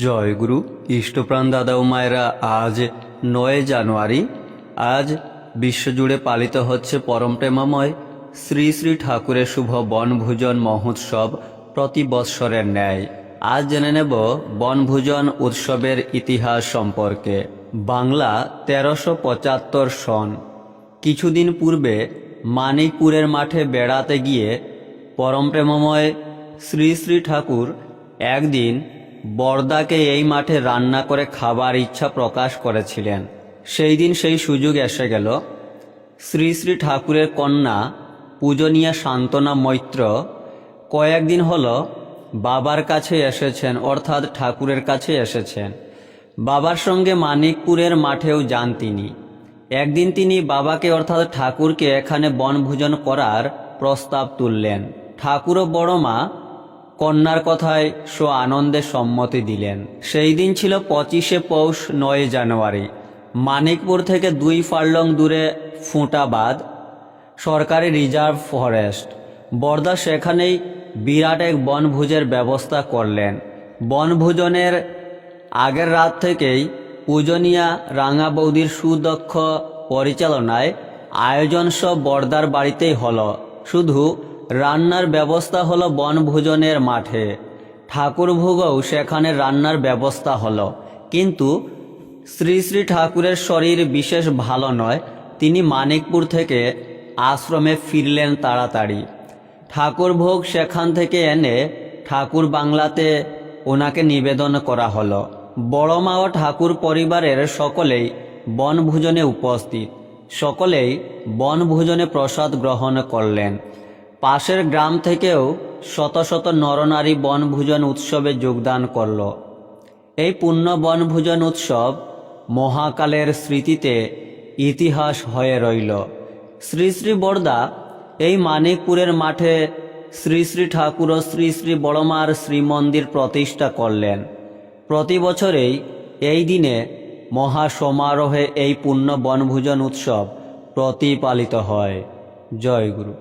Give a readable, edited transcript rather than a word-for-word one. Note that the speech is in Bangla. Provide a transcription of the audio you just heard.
জয়গুরু ইষ্টপ্রাণ দাদা ও মায়েরা, আজ ৯ জানুয়ারি। আজ বিশ্বজুড়ে পালিত হচ্ছে পরম প্রেমময় শ্রী শ্রী ঠাকুরের শুভ বনভোজন মহোৎসব প্রতি বৎসরের ন্যায়। আজ জেনে নেব বনভোজন উৎসবের ইতিহাস সম্পর্কে। বাংলা ১৩৭৫ সন। কিছুদিন পূর্বে মানিকপুরের মাঠে বেড়াতে গিয়ে পরম প্রেমময় শ্রী শ্রী ঠাকুর একদিন বরদাকে এই মাঠে রান্না করে খাবার ইচ্ছা প্রকাশ করেছিলেন। সেই দিন সেই সুযোগ এসে গেল। শ্রী শ্রী ঠাকুরের কন্যা পূজনীয়া শান্তনা মৈত্র কয়েকদিন হলো বাবার কাছে এসেছেন, অর্থাৎ ঠাকুরের কাছে এসেছেন। বাবার সঙ্গে মানিকপুরের মাঠেও যান তিনি। একদিন তিনি বাবাকে অর্থাৎ ঠাকুরকে এখানে বনভোজন করার প্রস্তাব তুললেন। ঠাকুর ও বড় মা কন্যার কথায় আনন্দে সম্মতি দিলেন। সেই দিন ছিল ২৫শে পৌষ, ৯ জানুয়ারি। মানিকপুর থেকে ২ ফার্লং দূরে ফুটাবাদ সরকারি রিজার্ভ ফরেস্ট। বরদা সেখানেই বিরাট এক বনভোজের ব্যবস্থা করলেন। বনভোজনের আগের রাত থেকেই পূজনীয়া রাঙা বৌদির সুদক্ষ পরিচালনায় আয়োজন সব বরদার বাড়িতেই হলো। শুধু রান্নার ব্যবস্থা হলো বনভোজনের মাঠে। ঠাকুরভোগও সেখানে রান্নার ব্যবস্থা হলো। কিন্তু শ্রী শ্রী ঠাকুরের শরীর বিশেষ ভালো নয়। তিনি মানিকপুর থেকে আশ্রমে ফিরলেন তাড়াতাড়ি। ঠাকুরভোগ সেখান থেকে এনে ঠাকুর বাংলাতে ওনাকে নিবেদন করা হলো। বড় মা ও ঠাকুর পরিবারের সকলেই বনভোজনে উপস্থিত। সকলেই বনভোজনে প্রসাদ গ্রহণ করলেন। পাশের গ্রাম থেকেও শত শত নরনারী বনভোজন উৎসবে যোগদান করল। এই পূর্ণ বনভোজন উৎসব মহাকালের স্মৃতিতে ইতিহাস হয়ে রইল। শ্রী শ্রী বরদা এই মানিকপুরের মাঠে শ্রী শ্রী ঠাকুর ও শ্রী শ্রী বড়মার শ্রীমন্দির প্রতিষ্ঠা করলেন। প্রতি বছরেই এই দিনে মহাসমারোহে এই পূর্ণ বনভোজন উৎসব প্রতিপালিত হয়। জয় গুরু।